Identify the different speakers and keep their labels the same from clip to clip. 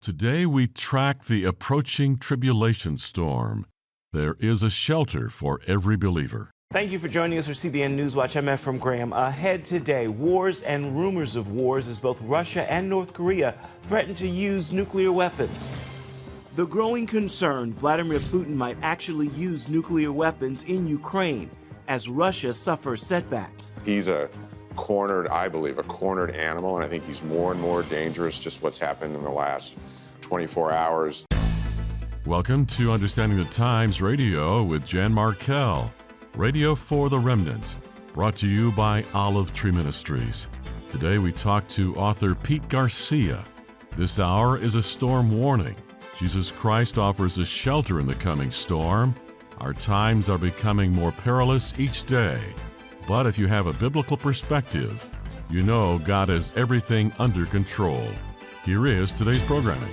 Speaker 1: Today we track the approaching tribulation storm. There is a shelter for every believer.
Speaker 2: Thank you for joining us for CBN Newswatch. I'm Ephraim Graham. Ahead today, wars and rumors of wars as both Russia and North Korea threaten to use nuclear weapons. The growing concern Vladimir Putin might actually use nuclear weapons in Ukraine as Russia suffers setbacks.
Speaker 3: He's I believe, a cornered animal, and I think he's more and more dangerous, just what's happened in the last 24 hours.
Speaker 1: Welcome to Understanding the Times Radio with Jan Markell, Radio for the Remnant, brought to you by Olive Tree Ministries. Today we talk to author Pete Garcia. This hour is a storm warning. Jesus Christ offers a shelter in the coming storm. Our times are becoming more perilous each day. But if you have a biblical perspective, you know God has everything under control. Here is today's programming.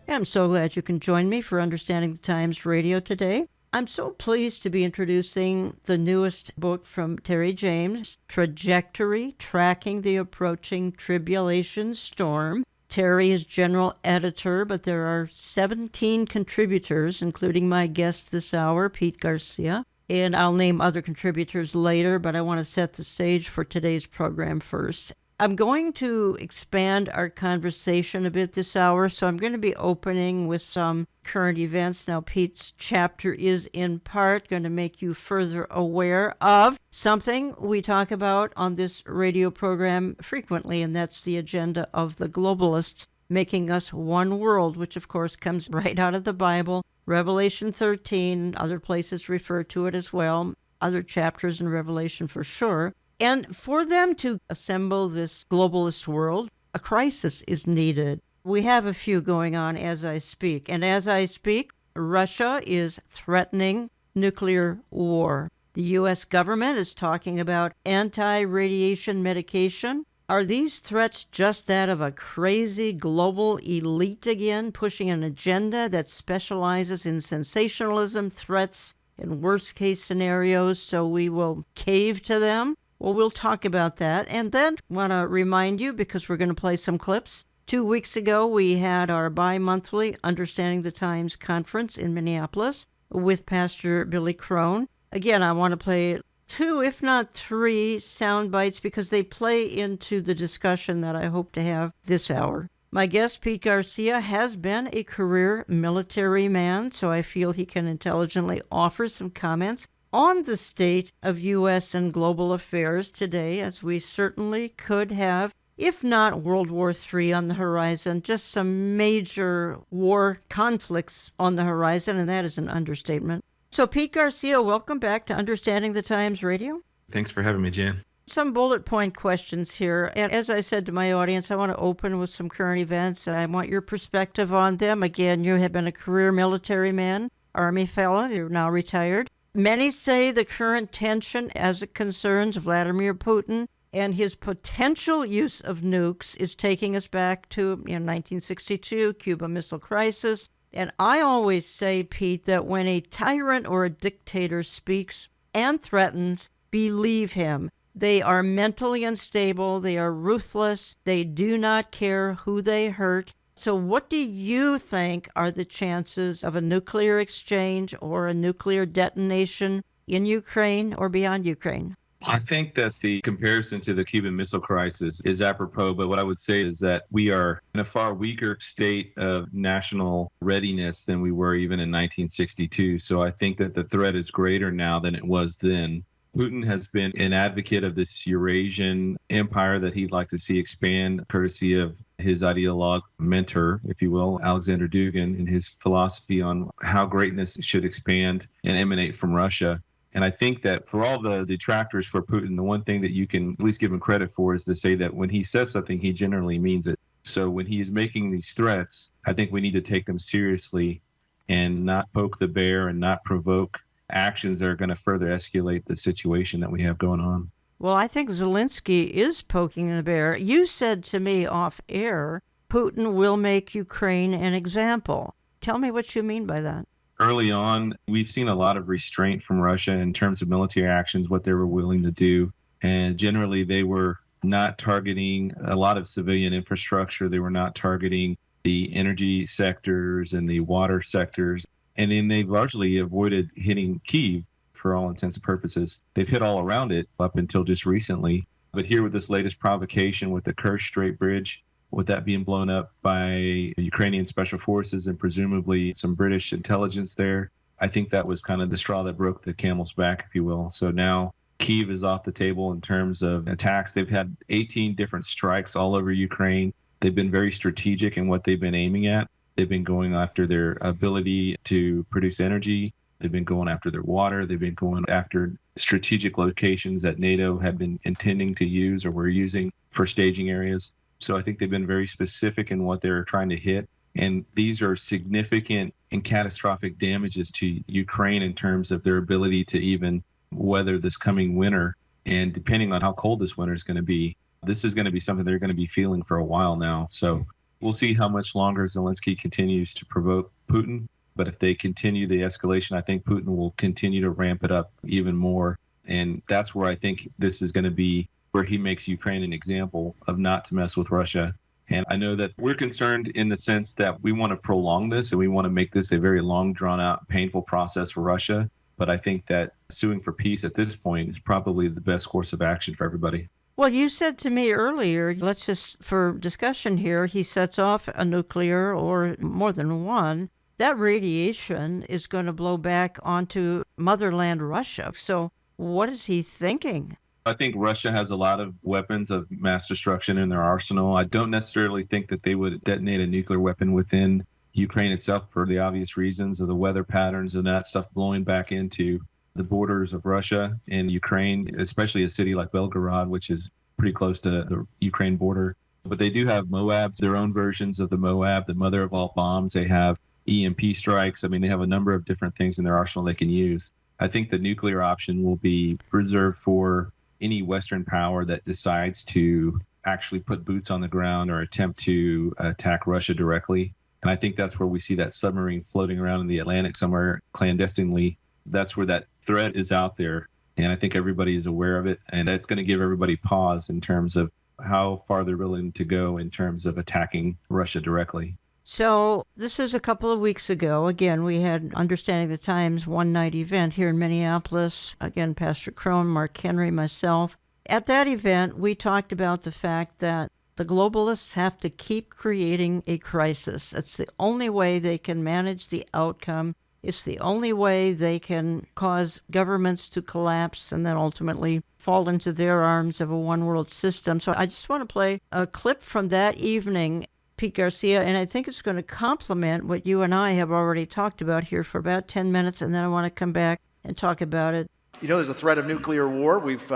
Speaker 4: I'm so glad you can join me for Understanding the Times Radio today. I'm so pleased to be introducing the newest book from Terry James, Trajectory, Tracking the Approaching Tribulation Storm. Terry is general editor, but there are 17 contributors, including my guest this hour, Pete Garcia. And I'll name other contributors later, but I want to set the stage for today's program first. I'm going to expand our conversation a bit this hour, so I'm going to be opening with some current events. Now, Pete's chapter is in part going to make you further aware of something we talk about on this radio program frequently, and that's the agenda of the globalists making us one world, which of course comes right out of the Bible. Revelation 13, other places refer to it as well, other chapters in Revelation for sure. And for them to assemble this globalist world, a crisis is needed. We have a few going on as I speak. And as I speak, Russia is threatening nuclear war. The U.S. government is talking about anti-radiation medication. Are these threats just that of a crazy global elite again, pushing an agenda that specializes in sensationalism, threats, and worst-case scenarios, so we will cave to them? Well, we'll talk about that. And then I want to remind you, because we're going to play some clips. 2 weeks ago, we had our bi-monthly Understanding the Times conference in Minneapolis with Pastor Billy Crone. Again, I want to play 2, if not 3, sound bites because they play into the discussion that I hope to have this hour. My guest, Pete Garcia, has been a career military man, so I feel he can intelligently offer some comments on the state of U.S. and global affairs today, as we certainly could have, if not World War III on the horizon, just some major war conflicts on the horizon, and that is an understatement. So, Pete Garcia, welcome back to Understanding the Times Radio.
Speaker 5: Thanks for having me, Jan.
Speaker 4: Some bullet point questions here. And as I said to my audience, I want to open with some current events, and I want your perspective on them. Again, you have been a career military man, Army fellow, you're now retired. Many say the current tension as it concerns Vladimir Putin and his potential use of nukes is taking us back to 1962, Cuba Missile Crisis. And I always say, Pete, that when a tyrant or a dictator speaks and threatens, believe him. They are mentally unstable. They are ruthless. They do not care who they hurt. So what do you think are the chances of a nuclear exchange or a nuclear detonation in Ukraine or beyond Ukraine?
Speaker 5: I think that the comparison to the Cuban Missile Crisis is apropos, but what I would say is that we are in a far weaker state of national readiness than we were even in 1962. So I think that the threat is greater now than it was then. Putin has been an advocate of this Eurasian empire that he'd like to see expand, courtesy of his ideologue mentor, if you will, Alexander Dugin, and his philosophy on how greatness should expand and emanate from Russia. And I think that for all the detractors for Putin, the one thing that you can at least give him credit for is to say that when he says something, he generally means it. So when he is making these threats, I think we need to take them seriously and not poke the bear and not provoke actions that are going to further escalate the situation that we have going on.
Speaker 4: Well, I think Zelensky is poking the bear. You said to me off air, Putin will make Ukraine an example. Tell me what you mean by that.
Speaker 5: Early on, we've seen a lot of restraint from Russia in terms of military actions, what they were willing to do. And generally, they were not targeting a lot of civilian infrastructure. They were not targeting the energy sectors and the water sectors. And then they've largely avoided hitting Kyiv for all intents and purposes. They've hit all around it up until just recently. But here with this latest provocation with the Kerch Strait Bridge, with that being blown up by Ukrainian special forces and presumably some British intelligence there, I think that was kind of the straw that broke the camel's back, if you will. So now Kyiv is off the table in terms of attacks. They've had 18 different strikes all over Ukraine. They've been very strategic in what they've been aiming at. They've been going after their ability to produce energy. They've been going after their water. They've been going after strategic locations that NATO had been intending to use or were using for staging areas. So I think they've been very specific in what they're trying to hit. And these are significant and catastrophic damages to Ukraine in terms of their ability to even weather this coming winter. And depending on how cold this winter is going to be, this is going to be something they're going to be feeling for a while now. So we'll see how much longer Zelensky continues to provoke Putin. But if they continue the escalation, I think Putin will continue to ramp it up even more. And that's where I think this is going to be where he makes Ukraine an example of not to mess with Russia. And I know that we're concerned in the sense that we want to prolong this and we want to make this a very long, drawn out, painful process for Russia. But I think that suing for peace at this point is probably the best course of action for everybody.
Speaker 4: Well, you said to me earlier, let's just, for discussion here, he sets off a nuclear or more than one. That radiation is going to blow back onto motherland Russia. So what is he thinking?
Speaker 5: I think Russia has a lot of weapons of mass destruction in their arsenal. I don't necessarily think that they would detonate a nuclear weapon within Ukraine itself for the obvious reasons of the weather patterns and that stuff blowing back into the borders of Russia and Ukraine, especially a city like Belgorod, which is pretty close to the Ukraine border. But they do have Moab, their own versions of the Moab, the mother of all bombs. They have EMP strikes. I mean, they have a number of different things in their arsenal they can use. I think the nuclear option will be reserved for any Western power that decides to actually put boots on the ground or attempt to attack Russia directly. And I think that's where we see that submarine floating around in the Atlantic somewhere clandestinely. That's where that threat is out there. And I think everybody is aware of it. And that's going to give everybody pause in terms of how far they're willing to go in terms of attacking Russia directly.
Speaker 4: So this is a couple of weeks ago. Again, we had Understanding the Times one-night event here in Minneapolis. Again, Pastor Crone, Mark Henry, myself. At that event, we talked about the fact that the globalists have to keep creating a crisis. It's the only way they can manage the outcome. It's the only way they can cause governments to collapse and then ultimately fall into their arms of a one-world system. So I just want to play a clip from that evening, Pete Garcia, and I think it's going to complement what you and I have already talked about here for about 10 minutes, and then I want to come back and talk about it.
Speaker 6: You know, there's a threat of nuclear war. We've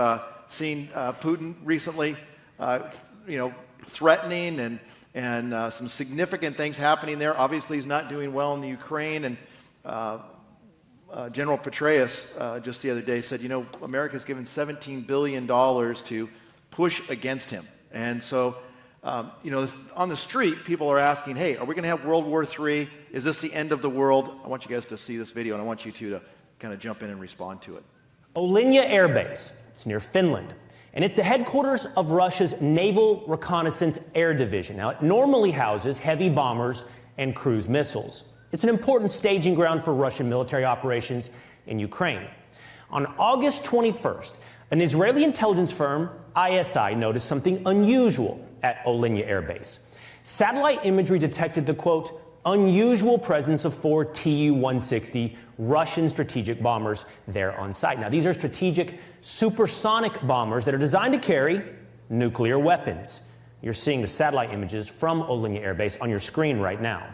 Speaker 6: seen Putin recently, threatening and some significant things happening there. Obviously, he's not doing well in the Ukraine, and General Petraeus just the other day said, America's given $17 billion to push against him. And so, on the street, people are asking, hey, are we going to have World War III? Is this the end of the world? I want you guys to see this video, and I want you two to kind of jump in and respond to it.
Speaker 7: Olynya Air Base, it's near Finland, and it's the headquarters of Russia's Naval Reconnaissance Air Division. Now, it normally houses heavy bombers and cruise missiles. It's an important staging ground for Russian military operations in Ukraine. On August 21st, an Israeli intelligence firm, ISI, noticed something unusual at Olynya Air Base. Satellite imagery detected the, quote, unusual presence of 4 Tu-160 Russian strategic bombers there on site. Now, these are strategic supersonic bombers that are designed to carry nuclear weapons. You're seeing the satellite images from Olynya Air Base on your screen right now.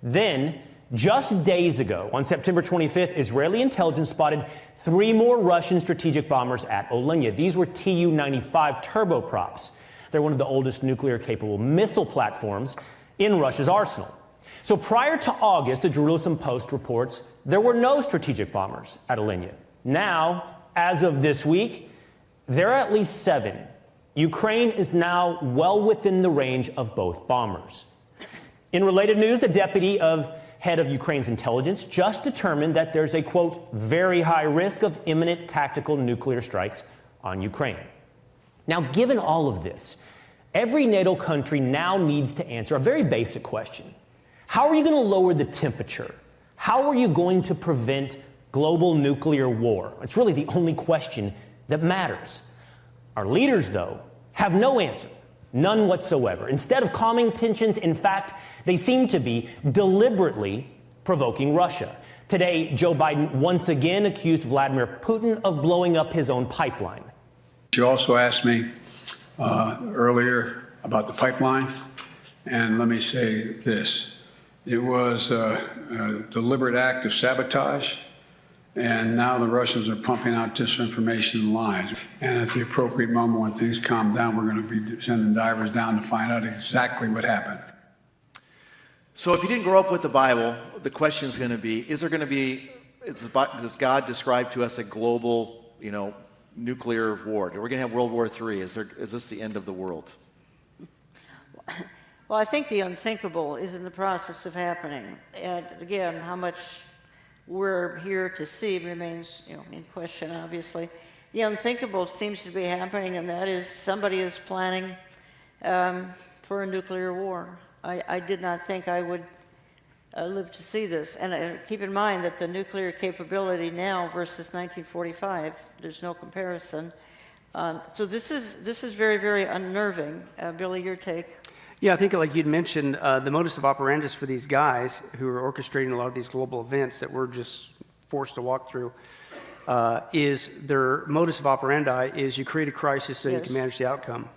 Speaker 7: Then, just days ago, on September 25th, Israeli intelligence spotted 3 more Russian strategic bombers at Olynya. These were Tu-95 turboprops. They're one of the oldest nuclear-capable missile platforms in Russia's arsenal. So prior to August, the Jerusalem Post reports there were no strategic bombers at Olynya. Now, as of this week, there are at least 7. Ukraine is now well within the range of both bombers. In related news, the deputy head of Ukraine's intelligence just determined that there's a, quote, very high risk of imminent tactical nuclear strikes on Ukraine. Now, given all of this, every NATO country now needs to answer a very basic question. How are you going to lower the temperature? How are you going to prevent global nuclear war? It's really the only question that matters. Our leaders, though, have no answer, none whatsoever. Instead of calming tensions, in fact, they seem to be deliberately provoking Russia. Today, Joe Biden once again accused Vladimir Putin of blowing up his own pipeline.
Speaker 8: You also asked me earlier about the pipeline, and let me say this. It was a deliberate act of sabotage, and now the Russians are pumping out disinformation and lies. And at the appropriate moment when things calm down, we're going to be sending divers down to find out exactly what happened.
Speaker 6: So if you didn't grow up with the Bible, the question is going to be, does God describe to us a global, nuclear war? Are we going to have World War III? Is this the end of the world?
Speaker 4: Well, I think the unthinkable is in the process of happening. And again, how much we're here to see remains in question, obviously. The unthinkable seems to be happening, and that is somebody is planning for a nuclear war. I did not think I would live to see this. And keep in mind that the nuclear capability now versus 1945, there's no comparison. So this is very, very unnerving. Billy, your take?
Speaker 9: Yeah, I think like you'd mentioned, the modus operandi for these guys who are orchestrating a lot of these global events that we're just forced to walk through, is their modus operandi is you create a crisis so you can manage the outcome.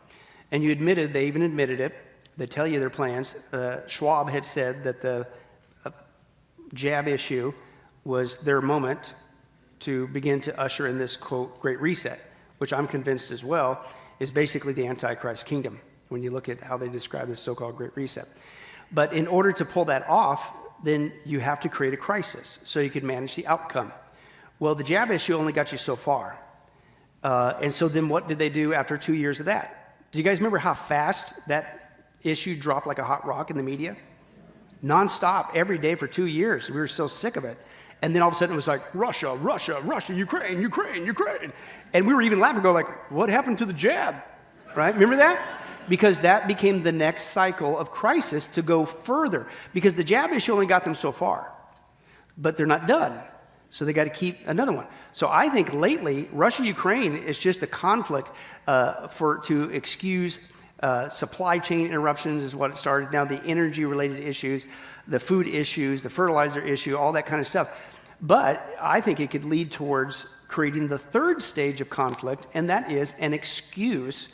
Speaker 9: And they even admitted it. They tell you their plans. Schwab had said that the jab issue was their moment to begin to usher in this, quote, Great Reset, which I'm convinced as well is basically the Antichrist kingdom when you look at how they describe this so-called Great Reset. But in order to pull that off, then you have to create a crisis so you can manage the outcome. Well, the jab issue only got you so far. And so then what did they do after 2 years of that? Do you guys remember how fast that issue dropped like a hot rock in the media? Nonstop, every day for 2 years. We were so sick of it. And then all of a sudden it was like, Russia, Russia, Russia, Ukraine, Ukraine, Ukraine. And we were even laughing, going like, what happened to the jab? Right? Remember that? Because that became the next cycle of crisis to go further. Because the jab issue only got them so far. But they're not done. So they got to keep another one. So I think lately, Russia-Ukraine is just a conflict to excuse supply chain interruptions is what it started. Now the energy-related issues, the food issues, the fertilizer issue, all that kind of stuff. But I think it could lead towards creating the third stage of conflict, and that is an excuse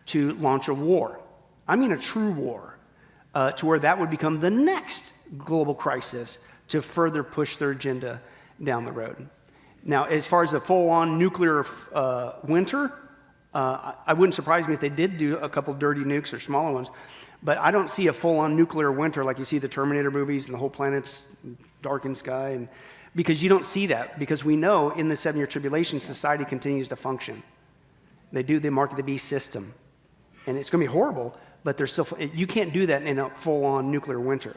Speaker 9: to launch a war. I mean a true war, to where that would become the next global crisis to further push their agenda down the road. Now, as far as a full-on nuclear winter, I wouldn't surprise me if they did do a couple dirty nukes or smaller ones, but I don't see a full-on nuclear winter like you see the Terminator movies and the whole planet's darkened sky, and because you don't see that, because we know in the 7-year tribulation, society continues to function. They do the Mark of the Beast system, and it's going to be horrible, but they're still. You can't do that in a full-on nuclear winter.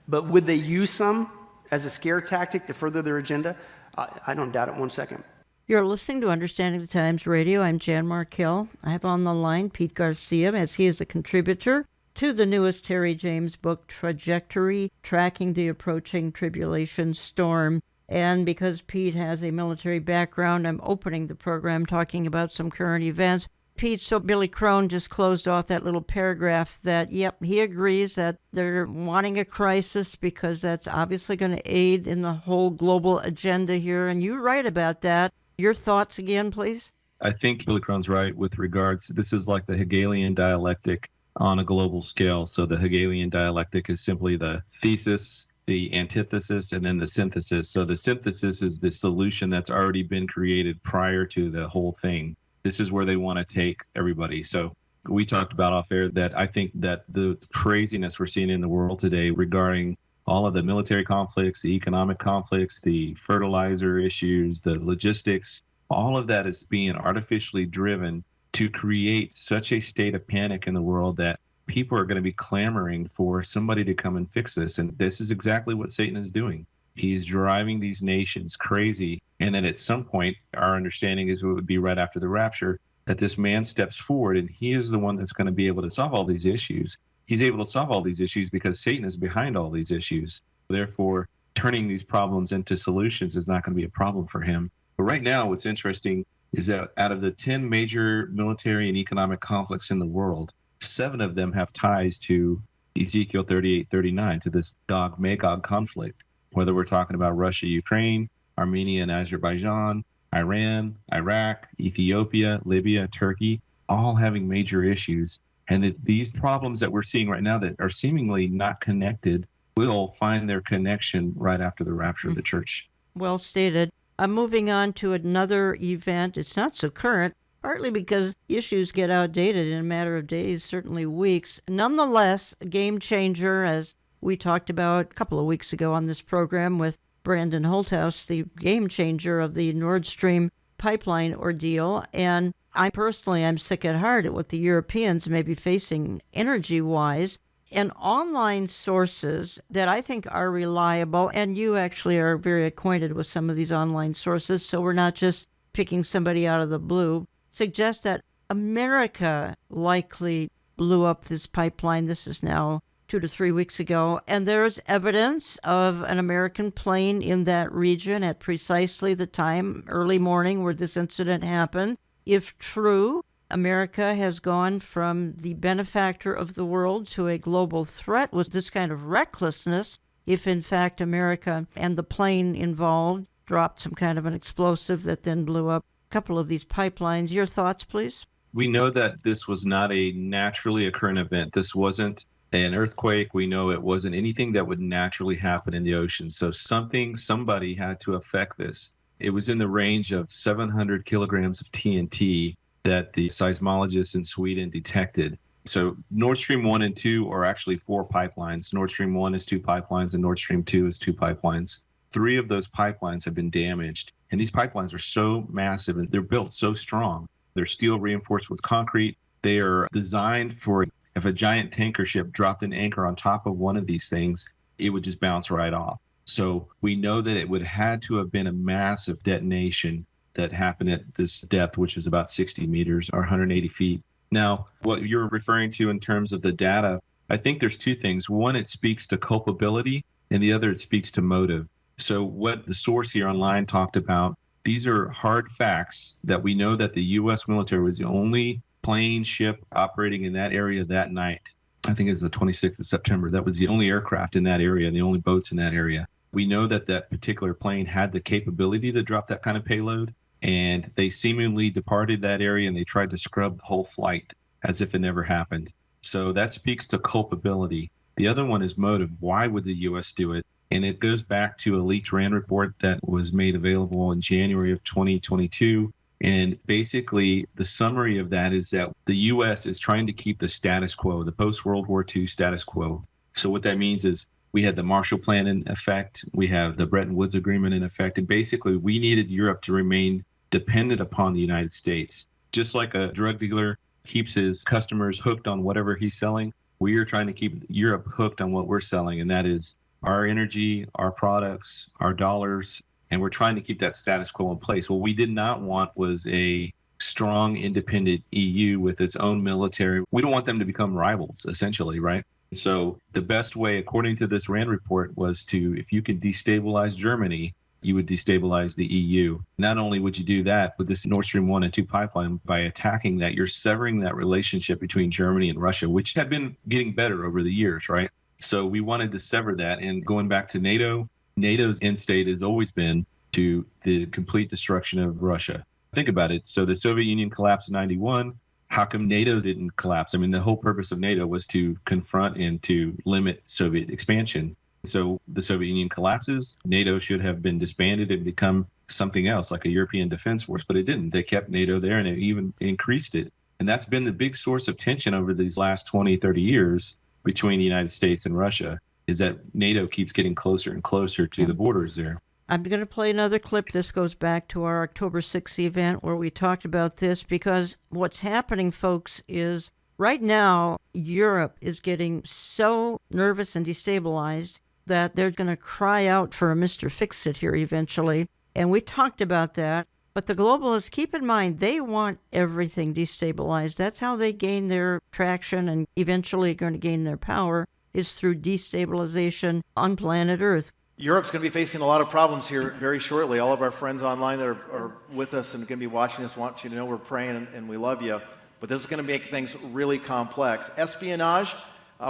Speaker 9: But would they use some as a scare tactic to further their agenda? I don't doubt it 1 second.
Speaker 4: You're listening to Understanding the Times Radio. I'm Jan Markell. I have on the line Pete Garcia, as he is a contributor to the newest Terry James book, Trajectory, Tracking the Approaching Tribulation Storm. And because Pete has a military background, I'm opening the program talking about some current events. Pete, so Billy Crone just closed off that little paragraph that, yep, he agrees that they're wanting a crisis because that's obviously going to aid in the whole global agenda here. And you're right about that. Your thoughts again, please?
Speaker 5: I think Billy Crone's right with regards, this is like the Hegelian dialectic on a global scale. So the Hegelian dialectic is simply the thesis, the antithesis, and then the synthesis. So the synthesis is the solution that's already been created prior to the whole thing. This is where they want to take everybody. So we talked about off air that I think that the craziness we're seeing in the world today regarding all of the military conflicts, the economic conflicts, the fertilizer issues, the logistics, all of that is being artificially driven to create such a state of panic in the world that people are going to be clamoring for somebody to come and fix this. And this is exactly what Satan is doing. He's driving these nations crazy. And then at some point, our understanding is it would be right after the rapture, that this man steps forward and he is the one that's going to be able to solve all these issues. He's able to solve all these issues because Satan is behind all these issues. Therefore, turning these problems into solutions is not going to be a problem for him. But right now, what's interesting is that out of the 10 major military and economic conflicts in the world, 7 of them have ties to Ezekiel 38:39, to this Gog-Magog conflict, whether we're talking about Russia, Ukraine, Armenia and Azerbaijan, Iran, Iraq, Ethiopia, Libya, Turkey, all having major issues. And that these problems that we're seeing right now that are seemingly not connected will find their connection right after the rapture of the church.
Speaker 4: Well stated. I'm moving on to another event. It's not so current, partly because issues get outdated in a matter of days, certainly weeks. Nonetheless, a game changer, as we talked about a couple of weeks ago on this program with Brandon Holthouse, the game changer of the Nord Stream pipeline ordeal. And I'm sick at heart at what the Europeans may be facing energy-wise. And online sources that I think are reliable, and you actually are very acquainted with some of these online sources, so we're not just picking somebody out of the blue, suggest that America likely blew up this pipeline. This is now 2 to 3 weeks ago, and there's evidence of an American plane in that region at precisely the time, early morning, where this incident happened. If true, America has gone from the benefactor of the world to a global threat with this kind of recklessness. If in fact America and the plane involved dropped some kind of an explosive that then blew up a couple of these pipelines. Your thoughts, please?
Speaker 5: We know that this was not a naturally occurring event. This wasn't an earthquake. We know it wasn't anything that would naturally happen in the ocean. So somebody had to affect this. It was in the range of 700 kilograms of TNT that the seismologists in Sweden detected. So Nord Stream 1 and 2 are actually 4 pipelines. Nord Stream 1 is 2 pipelines and Nord Stream 2 is 2 pipelines. 3 of those pipelines have been damaged. And these pipelines are so massive and they're built so strong. They're steel reinforced with concrete. They are designed for if a giant tanker ship dropped an anchor on top of one of these things, it would just bounce right off. So we know that it would have had to have been a massive detonation that happened at this depth, which is about 60 meters or 180 feet. Now, what you're referring to in terms of the data, I think there's 2 things. One, it speaks to culpability, and the other, it speaks to motive. So what the source here online talked about, these are hard facts that we know that the U.S. military was the only plane ship operating in that area that night. I think it was the 26th of September. That was the only aircraft in that area, the only boats in that area. We know that that particular plane had the capability to drop that kind of payload. And they seemingly departed that area and they tried to scrub the whole flight as if it never happened. So that speaks to culpability. The other one is motive. Why would the U.S. do it? And it goes back to a leaked RAND report that was made available in January of 2022. And basically, the summary of that is that the U.S. is trying to keep the status quo, the post-World War II status quo. So what that means is we had the Marshall Plan in effect. We have the Bretton Woods Agreement in effect. And basically, we needed Europe to remain dependent upon the United States. Just like a drug dealer keeps his customers hooked on whatever he's selling, we are trying to keep Europe hooked on what we're selling. And that is our energy, our products, our dollars. And we're trying to keep that status quo in place. What we did not want was a strong, independent EU with its own military. We don't want them to become rivals, essentially, right? So the best way, according to this RAND report, was to, if you could destabilize Germany, you would destabilize the EU. Not only would you do that with this Nord Stream 1 and 2 pipeline, by attacking that, you're severing that relationship between Germany and Russia, which had been getting better over the years, right? So we wanted to sever that. And going back to NATO, NATO's end state has always been to the complete destruction of Russia. Think about it. So the Soviet Union collapsed in 91. How come NATO didn't collapse? I mean, the whole purpose of NATO was to confront and to limit Soviet expansion. So the Soviet Union collapses. NATO should have been disbanded and become something else, like a European defense force, but it didn't. They kept NATO there and it even increased it. And that's been the big source of tension over these last 20, 30 years between the United States and Russia, is that NATO keeps getting closer and closer to the borders there.
Speaker 4: I'm going to play another clip. This goes back to our October 6th event where we talked about this, because what's happening, folks, is right now Europe is getting so nervous and destabilized that they're going to cry out for a Mr. Fix-It here eventually. And we talked about that. But the globalists, keep in mind, they want everything destabilized. That's how they gain their traction and eventually going to gain their power, is through destabilization on planet Earth.
Speaker 6: Europe's going to be facing a lot of problems here very shortly. All of our friends online that are with us and going to be watching this want you to know we're praying and we love you. But this is going to make things really complex. Espionage,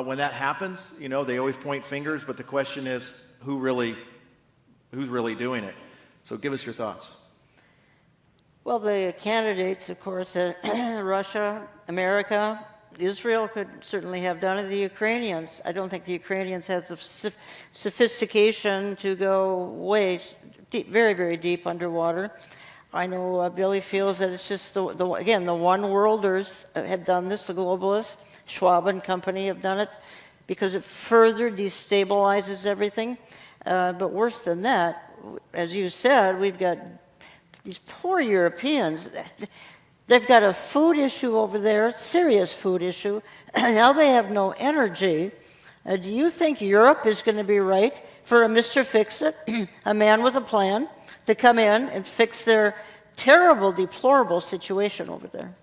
Speaker 6: when that happens, they always point fingers, but the question is, who's really doing it? So give us your thoughts.
Speaker 4: Well, the candidates, of course, Russia, America, Israel could certainly have done it. The Ukrainians, I don't think the Ukrainians have the sophistication to go way deep, very, very deep underwater. I know Billy feels that it's just, the one worlders have done this, the globalists, Schwab and company have done it, because it further destabilizes everything. But worse than that, as you said, we've got these poor Europeans. They've got a food issue over there, serious food issue. Now they have no energy. Do you think Europe is going to be right for a Mr. Fix-It, a man with a plan, to come in and fix their terrible, deplorable situation over there?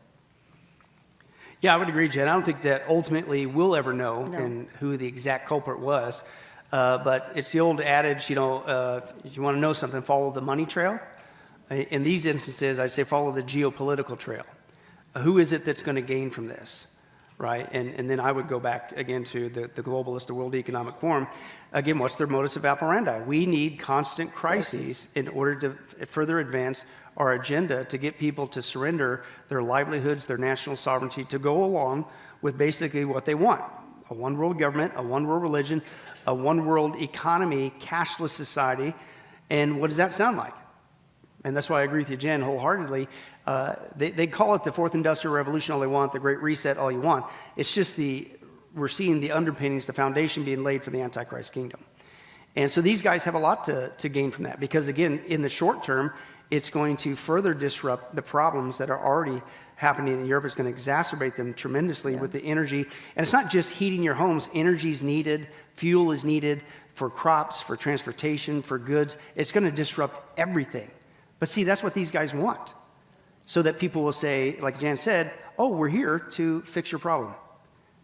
Speaker 9: Yeah, I would agree, Jen. I don't think that ultimately we'll ever know and who the exact culprit was. But it's the old adage, if you want to know something, follow the money trail. In these instances, I'd say follow the geopolitical trail. Who is it that's going to gain from this, right? And then I would go back again to the globalists, the World Economic Forum. Again, what's their modus operandi? We need constant crises in order to further advance our agenda to get people to surrender their livelihoods, their national sovereignty, to go along with basically what they want. A one world government, a one world religion, a one world economy, cashless society. And what does that sound like? And that's why I agree with you, Jen, wholeheartedly. They call it the Fourth Industrial Revolution all they want, the Great Reset all you want. It's just we're seeing the underpinnings, the foundation being laid for the Antichrist kingdom. And so these guys have a lot to gain from that because, again, in the short term, it's going to further disrupt the problems that are already happening in Europe. It's going to exacerbate them tremendously with the energy. And it's not just heating your homes. Energy is needed. Fuel is needed for crops, for transportation, for goods. It's going to disrupt everything. But see, that's what these guys want. So that people will say, like Jan said, oh, we're here to fix your problem,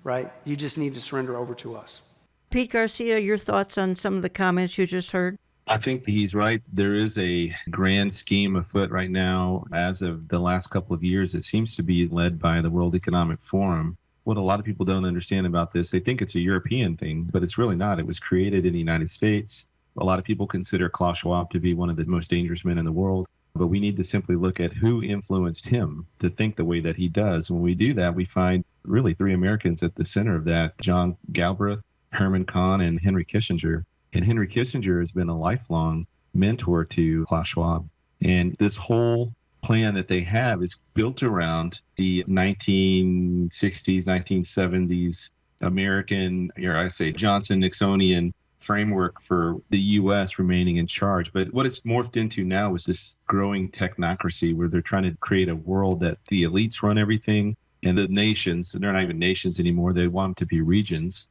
Speaker 9: right? You just need to surrender over to us.
Speaker 4: Pete Garcia, your thoughts on some of the comments you just heard?
Speaker 5: I think he's right. There is a grand scheme afoot right now. As of the last couple of years, it seems to be led by the World Economic Forum. What a lot of people don't understand about this, they think it's a European thing, but it's really not. It was created in the United States. A lot of people consider Klaus Schwab to be one of the most dangerous men in the world, but we need to simply look at who influenced him to think the way that he does. When we do that, we find really three Americans at the center of that: John Galbraith, Herman Kahn, and Henry Kissinger. And Henry Kissinger has been a lifelong mentor to Klaus Schwab. And this whole plan that they have is built around the 1960s, 1970s American, or I say Johnson-Nixonian framework for the U.S. remaining in charge. But what it's morphed into now is this growing technocracy where they're trying to create a world that the elites run everything and the nations, and they're not even nations anymore, they want them to be regions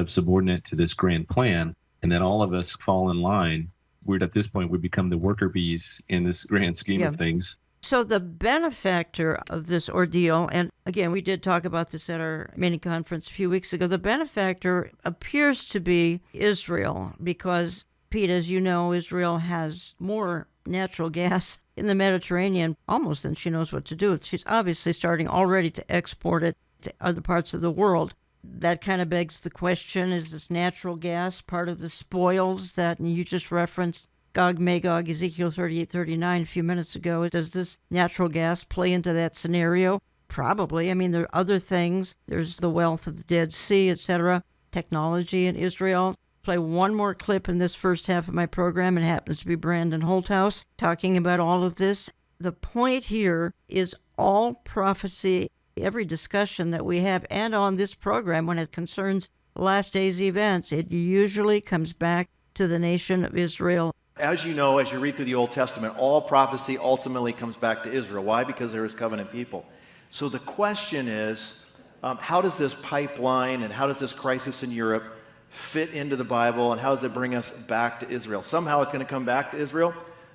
Speaker 5: subordinate to this grand plan, and then all of us fall in line. We're at this point, we become the worker bees in this grand scheme of things.
Speaker 4: So the benefactor of this ordeal, and again, we did talk about this at our mini conference a few weeks ago, the benefactor appears to be Israel because, Pete, as you know, Israel has more natural gas in the Mediterranean almost than she knows what to do with. She's obviously starting already to export it to other parts of the world. That kind of begs the question, is this natural gas part of the spoils that you just referenced? Gog, Magog, Ezekiel 38:39 a few minutes ago. Does this natural gas play into that scenario? Probably. I mean, there are other things. There's the wealth of the Dead Sea, etc. Technology in Israel. Play one more clip in this first half of my program. It happens to be Brandon Holthouse talking about all of this. The point here is all prophecy, every discussion that we have, and on this program when it concerns last days events, it usually comes back to the nation of Israel.
Speaker 6: As you know, as you read through the Old Testament, all prophecy ultimately comes back to Israel. Why? Because they're his covenant people. So the question is, how does this pipeline and how does this crisis in Europe fit into the Bible, and how does it bring us back to Israel? Somehow it's going to come back to Israel,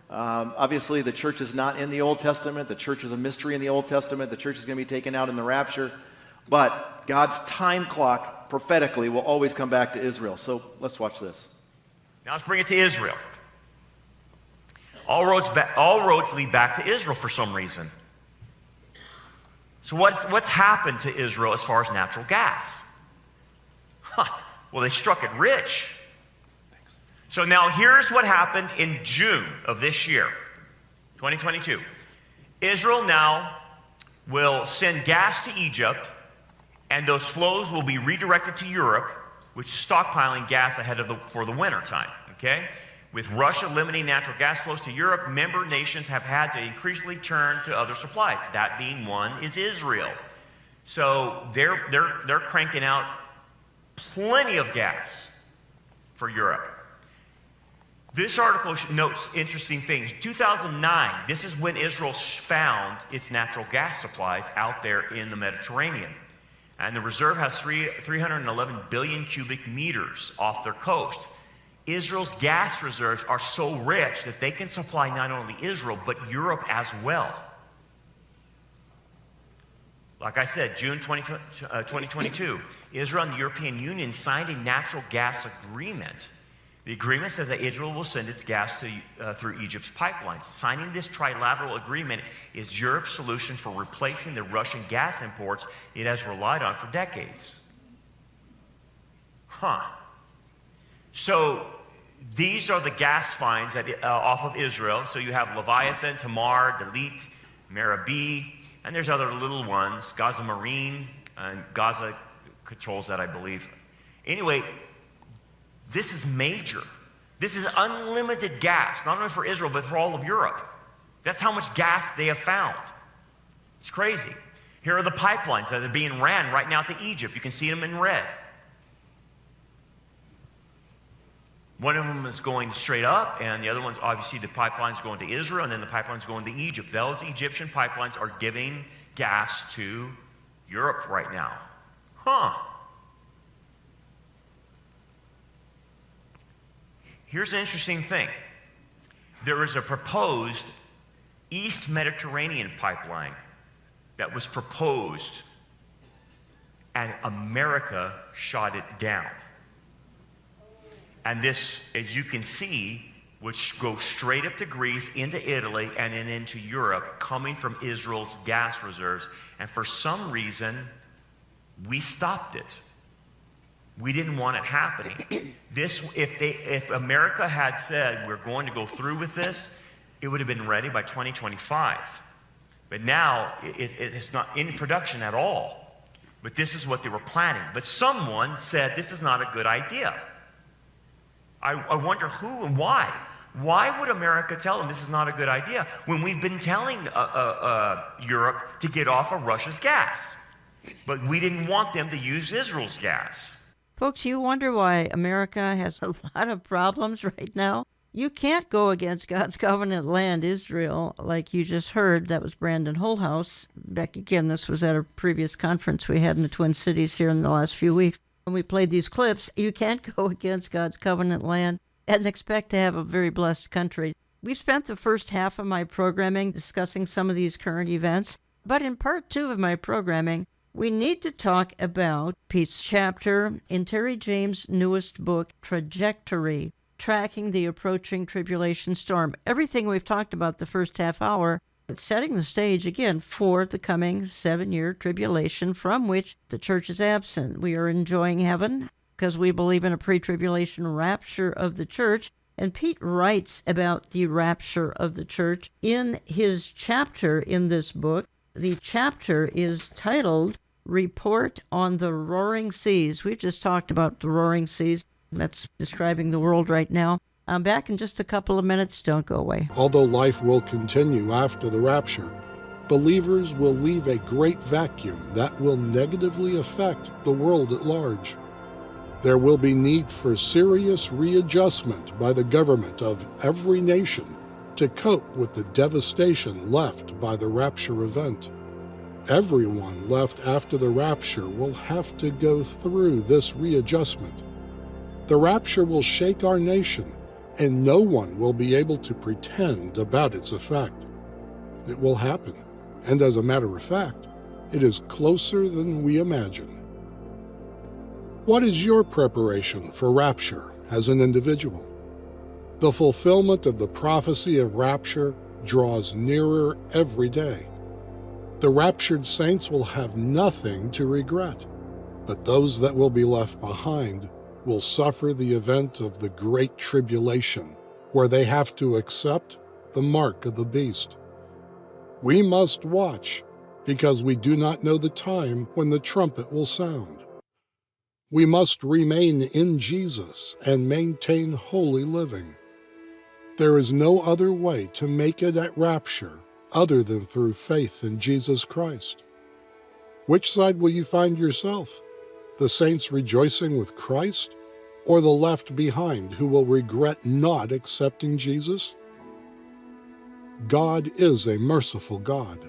Speaker 6: Obviously, the church is not in the Old Testament. The church is a mystery in the Old Testament. The church is going to be taken out in the rapture. But God's time clock prophetically will always come back to Israel. So let's watch this.
Speaker 10: Now let's bring it to Israel. All roads lead back to Israel for some reason. So what's happened to Israel as far as natural gas? Well, they struck it rich. So now here's what happened in June of this year, 2022. Israel now will send gas to Egypt, and those flows will be redirected to Europe, which is stockpiling gas for the winter time, okay? With Russia limiting natural gas flows to Europe, member nations have had to increasingly turn to other supplies. That being one is Israel. So they're cranking out plenty of gas for Europe. This article notes interesting things. 2009, this is when Israel found its natural gas supplies out there in the Mediterranean. And the reserve has 311 billion cubic meters off their coast. Israel's gas reserves are so rich that they can supply not only Israel, but Europe as well. Like I said, June 2022, Israel and the European Union signed a natural gas agreement. The agreement says that Israel will send its gas through Egypt's pipelines. Signing this trilateral agreement is Europe's solution for replacing the Russian gas imports it has relied on for decades. So these are the gas finds off of Israel. So you have Leviathan, Tamar, Dalit, Meribah, and there's other little ones. Gaza Marine, and Gaza controls that, I believe. Anyway, this is major. This is unlimited gas, not only for Israel, but for all of Europe. That's how much gas they have found. It's crazy. Here are the pipelines that are being ran right now to Egypt. You can see them in red. One of them is going straight up, and the other one's obviously the pipeline's going to Israel, and then the pipeline's going to Egypt. Those Egyptian pipelines are giving gas to Europe right now. Here's an interesting thing. There is a proposed East Mediterranean pipeline that was proposed, and America shot it down. And this, as you can see, which goes straight up to Greece, into Italy, and then into Europe, coming from Israel's gas reserves. And for some reason, we stopped it. We didn't want it happening. If America had said, we're going to go through with this, it would have been ready by 2025. But now, it is not in production at all. But this is what they were planning. But someone said, this is not a good idea. I wonder who and why. Why would America tell them this is not a good idea when we've been telling Europe to get off of Russia's gas? But we didn't want them to use Israel's gas.
Speaker 4: Folks, you wonder why America has a lot of problems right now? You can't go against God's covenant land, Israel, like you just heard. That was Brandon Holhouse. Back again, this was at a previous conference we had in the Twin Cities here in the last few weeks. When we played these clips, you can't go against God's covenant land and expect to have a very blessed country. We've spent the first half of my programming discussing some of these current events, but in part two of my programming, we need to talk about Pete's chapter in Terry James' newest book, Trajectory, Tracking the Approaching Tribulation Storm. Everything we've talked about the first half hour, it's setting the stage again for the coming 7-year tribulation from which the church is absent. We are enjoying heaven because we believe in a pre-tribulation rapture of the church. And Pete writes about the rapture of the church in his chapter in this book. The chapter is titled Report on the Roaring Seas. We've just talked about the roaring seas. That's describing the world right now. I'm back in just a couple of minutes. Don't go away.
Speaker 11: Although life will continue after the rapture, believers will leave a great vacuum that will negatively affect the world at large. There will be need for serious readjustment by the government of every nation to cope with the devastation left by the rapture event. Everyone left after the rapture will have to go through this readjustment. The rapture will shake our nation and no one will be able to pretend about its effect. It will happen, and as a matter of fact, it is closer than we imagine. What is your preparation for rapture as an individual? The fulfillment of the prophecy of rapture draws nearer every day. The raptured saints will have nothing to regret, but those that will be left behind will suffer the event of the Great Tribulation, where they have to accept the mark of the beast. We must watch, because we do not know the time when the trumpet will sound. We must remain in Jesus and maintain holy living. There is no other way to make it at rapture other than through faith in Jesus Christ. Which side will you find yourself? The saints rejoicing with Christ, or the left behind who will regret not accepting Jesus? God is a merciful God.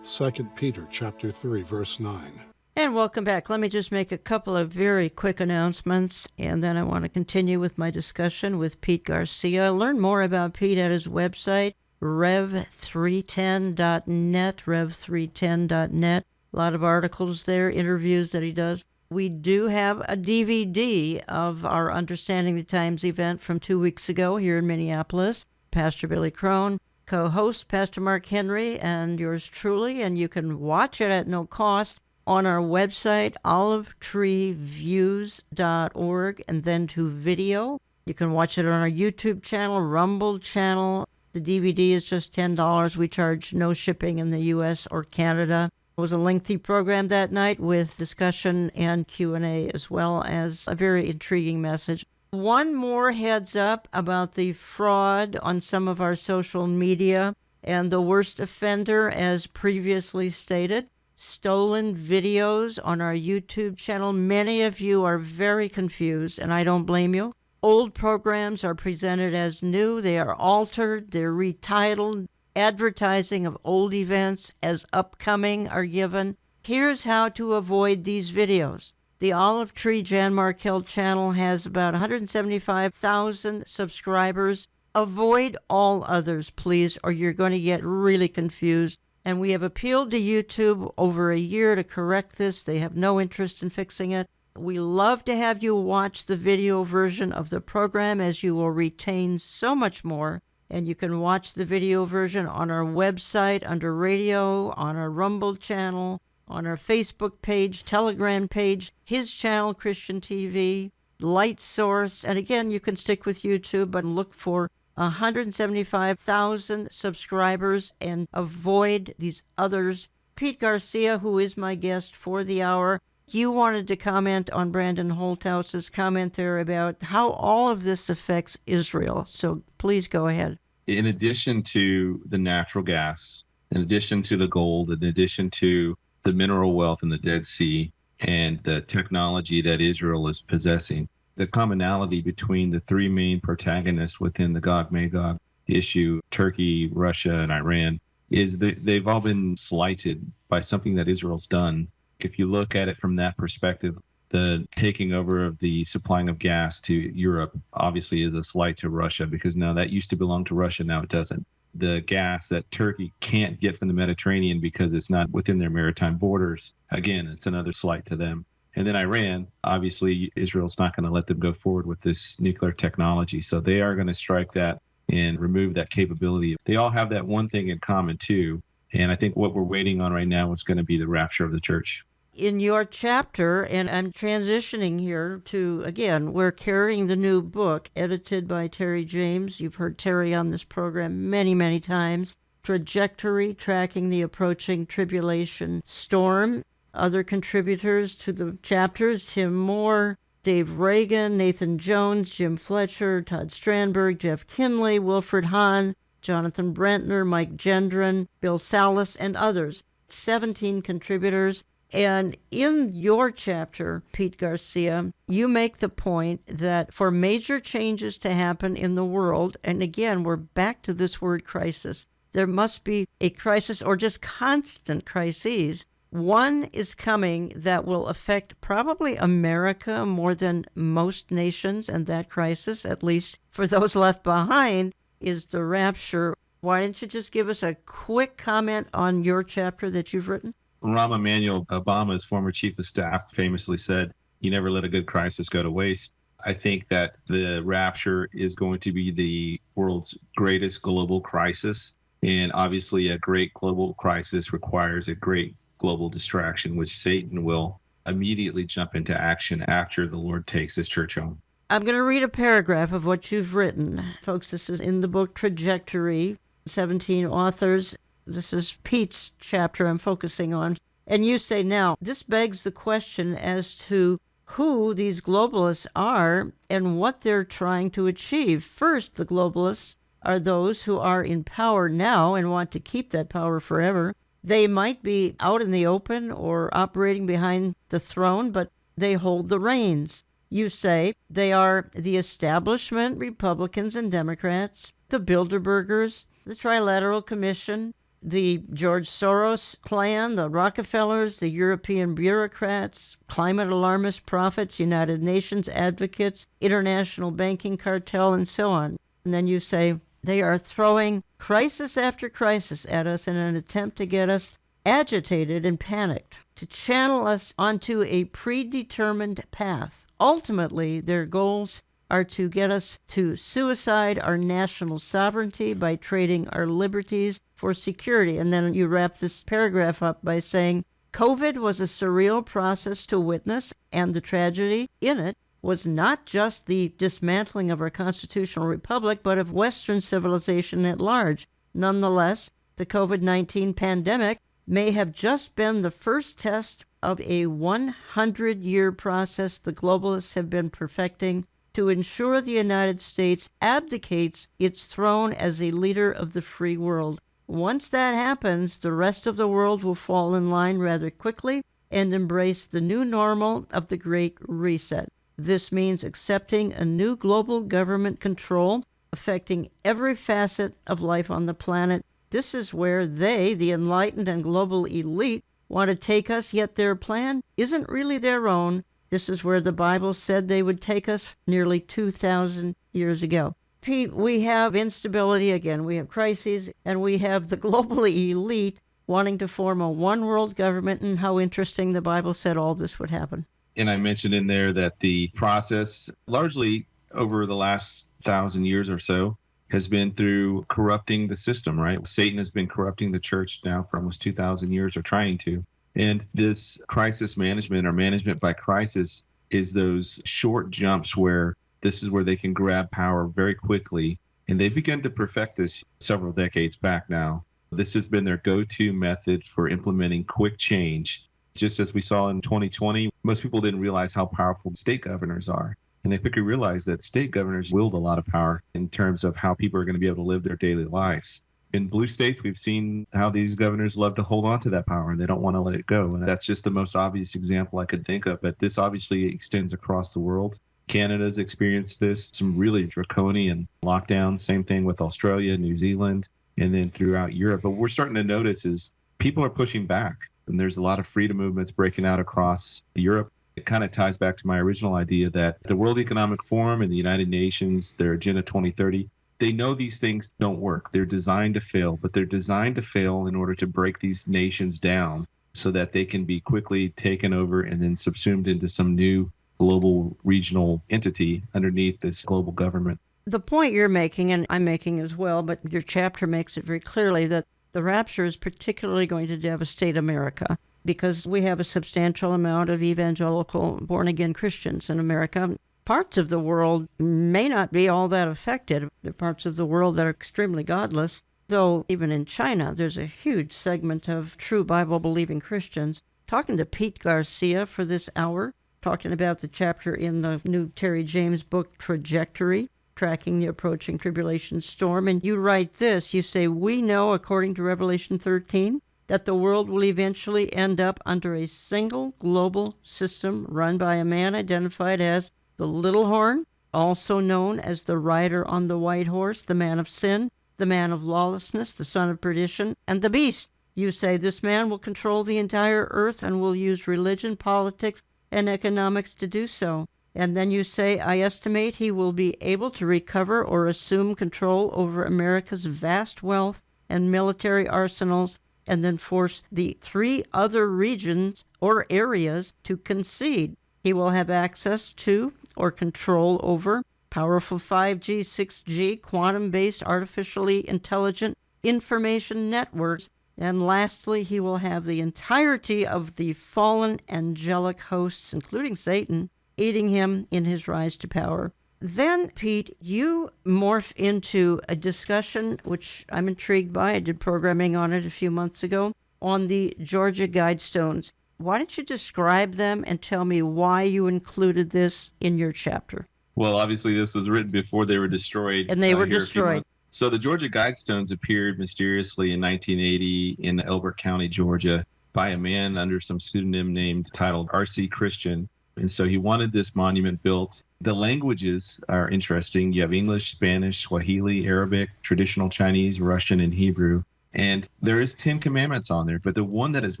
Speaker 11: 2 Peter chapter 3, verse 9.
Speaker 4: And welcome back. Let me just make a couple of very quick announcements, and then I want to continue with my discussion with Pete Garcia. Learn more about Pete at his website, rev310.net, rev310.net. A lot of articles there, interviews that he does. We do have a DVD of our Understanding the Times event from 2 weeks ago here in Minneapolis. Pastor Billy Crone, co-host Pastor Mark Henry, and yours truly, and you can watch it at no cost on our website, olivetreeviews.org, and then to video. You can watch it on our YouTube channel, Rumble channel. The DVD is just $10. We charge no shipping in the U.S. or Canada. It was a lengthy program that night with discussion and Q&A, as well as a very intriguing message. One more heads up about the fraud on some of our social media, and the worst offender, as previously stated, stolen videos on our YouTube channel. Many of you are very confused, and I don't blame you. Old programs are presented as new. They are altered. They're retitled. Advertising of old events as upcoming are given. Here's how to avoid these videos. The Olive Tree Jan Markell channel has about 175,000 subscribers. Avoid all others, please, or you're going to get really confused. And we have appealed to YouTube over a year to correct this. They have no interest in fixing it. We love to have you watch the video version of the program, as you will retain so much more. And you can watch the video version on our website, under radio, on our Rumble channel, on our Facebook page, Telegram page, his channel, Christian TV, Light Source. And again, you can stick with YouTube, but look for 175,000 subscribers and avoid these others. Pete Garcia, who is my guest for the hour, you wanted to comment on Brandon Holthouse's comment there about how all of this affects Israel. So please go ahead.
Speaker 5: In addition to the natural gas, in addition to the gold, in addition to the mineral wealth in the Dead Sea and the technology that Israel is possessing, the commonality between the three main protagonists within the Gog-Magog issue, Turkey, Russia, and Iran, is that they've all been slighted by something that Israel's done. If you look at it from that perspective, the taking over of the supplying of gas to Europe obviously is a slight to Russia, because now that used to belong to Russia, now it doesn't. The gas that Turkey can't get from the Mediterranean because it's not within their maritime borders, again, it's another slight to them. And then Iran, obviously, Israel's not going to let them go forward with this nuclear technology. So they are going to strike that and remove that capability. They all have that one thing in common, too. And I think what we're waiting on right now is going to be the rapture of the church.
Speaker 4: In your chapter, and I'm transitioning here to, again, we're carrying the new book edited by Terry James. You've heard Terry on this program many, many times. Trajectory, Tracking the Approaching Tribulation Storm. Other contributors to the chapters, Tim Moore, Dave Reagan, Nathan Jones, Jim Fletcher, Todd Strandberg, Jeff Kinley, Wilfred Hahn, Jonathan Brentner, Mike Gendron, Bill Salas, and others. 17 contributors. And in your chapter, Pete Garcia, you make the point that for major changes to happen in the world, and again, we're back to this word crisis, there must be a crisis or just constant crises. One is coming that will affect probably America more than most nations, and that crisis, at least for those left behind, is the rapture. Why don't you just give us a quick comment on your chapter that you've written?
Speaker 5: Rahm Emanuel, Obama's former chief of staff, famously said, "You never let a good crisis go to waste." I think that the rapture is going to be the world's greatest global crisis. And obviously, a great global crisis requires a great global distraction, which Satan will immediately jump into action after the Lord takes his church home.
Speaker 4: I'm going to read a paragraph of what you've written. Folks, this is in the book Trajectory, 17 authors. This is Pete's chapter I'm focusing on. And you say, now, this begs the question as to who these globalists are and what they're trying to achieve. First, the globalists are those who are in power now and want to keep that power forever. They might be out in the open or operating behind the throne, but they hold the reins. You say they are the establishment, Republicans and Democrats, the Bilderbergers, the Trilateral Commission, the George Soros clan, the Rockefellers, the European bureaucrats, climate alarmist prophets, United Nations advocates, international banking cartel, and so on. And then you say they are throwing crisis after crisis at us in an attempt to get us agitated and panicked, to channel us onto a predetermined path. Ultimately, their goals are to get us to suicide our national sovereignty by trading our liberties for security. And then you wrap this paragraph up by saying, COVID was a surreal process to witness, and the tragedy in it was not just the dismantling of our constitutional republic, but of Western civilization at large. Nonetheless, the COVID-19 pandemic may have just been the first test of a 100-year process the globalists have been perfecting to ensure the United States abdicates its throne as a leader of the free world. Once that happens, the rest of the world will fall in line rather quickly and embrace the new normal of the Great Reset. This means accepting a new global government control affecting every facet of life on the planet. This is where they, the enlightened and global elite, want to take us, yet their plan isn't really their own. This is where the Bible said they would take us nearly 2,000 years ago. Pete, we have instability again, we have crises, and we have the global elite wanting to form a one-world government, and how interesting the Bible said all this would happen.
Speaker 5: And I mentioned in there that the process, largely over the last 1,000 years or so, has been through corrupting the system, right? Satan has been corrupting the church now for almost 2,000 years, or trying to. And this crisis management, or management by crisis, is those short jumps where this is where they can grab power very quickly. And they've begun to perfect this several decades back now. This has been their go-to method for implementing quick change. Just as we saw in 2020, most people didn't realize how powerful state governors are. And they quickly realized that state governors wield a lot of power in terms of how people are going to be able to live their daily lives. In blue states, we've seen how these governors love to hold on to that power, and they don't want to let it go. And that's just the most obvious example I could think of. But this obviously extends across the world. Canada's experienced this, some really draconian lockdowns. Same thing with Australia, New Zealand, and then throughout Europe. But what we're starting to notice is people are pushing back. And there's a lot of freedom movements breaking out across Europe. It kind of ties back to my original idea that the World Economic Forum and the United Nations, their Agenda 2030, they know these things don't work. They're designed to fail, but they're designed to fail in order to break these nations down so that they can be quickly taken over and then subsumed into some new global regional entity underneath this global government.
Speaker 4: The point you're making, and I'm making as well, but your chapter makes it very clearly that the rapture is particularly going to devastate America because we have a substantial amount of evangelical born-again Christians in America. Parts of the world may not be all that affected. There are parts of the world that are extremely godless, though even in China, there's a huge segment of true Bible-believing Christians. Talking to Pete Garcia for this hour, talking about the chapter in the new Terry James book, Trajectory, tracking the approaching tribulation storm. And you write this, you say, we know, according to Revelation 13, that the world will eventually end up under a single global system run by a man identified as the Little Horn, also known as the rider on the white horse, the man of sin, the man of lawlessness, the son of perdition, and the beast. You say this man will control the entire earth and will use religion, politics, and economics to do so. And then you say, I estimate he will be able to recover or assume control over America's vast wealth and military arsenals, and then force the 3 other regions or areas to concede. He will have access to or control over powerful 5G, 6G, quantum-based, artificially intelligent information networks. And lastly, he will have the entirety of the fallen angelic hosts, including Satan, aiding him in his rise to power. Then, Pete, you morph into a discussion, which I'm intrigued by. I did programming on it a few months ago, on the Georgia Guidestones. Why don't you describe them and tell me why you included this in your chapter?
Speaker 5: Well, obviously, this was written before they were destroyed.
Speaker 4: And they were destroyed.
Speaker 5: So the Georgia Guidestones appeared mysteriously in 1980 in Elbert County, Georgia, by a man under some pseudonym titled R.C. Christian. And so he wanted this monument built. The languages are interesting. You have English, Spanish, Swahili, Arabic, traditional Chinese, Russian, and Hebrew. And there is 10 commandments on there. But the one that is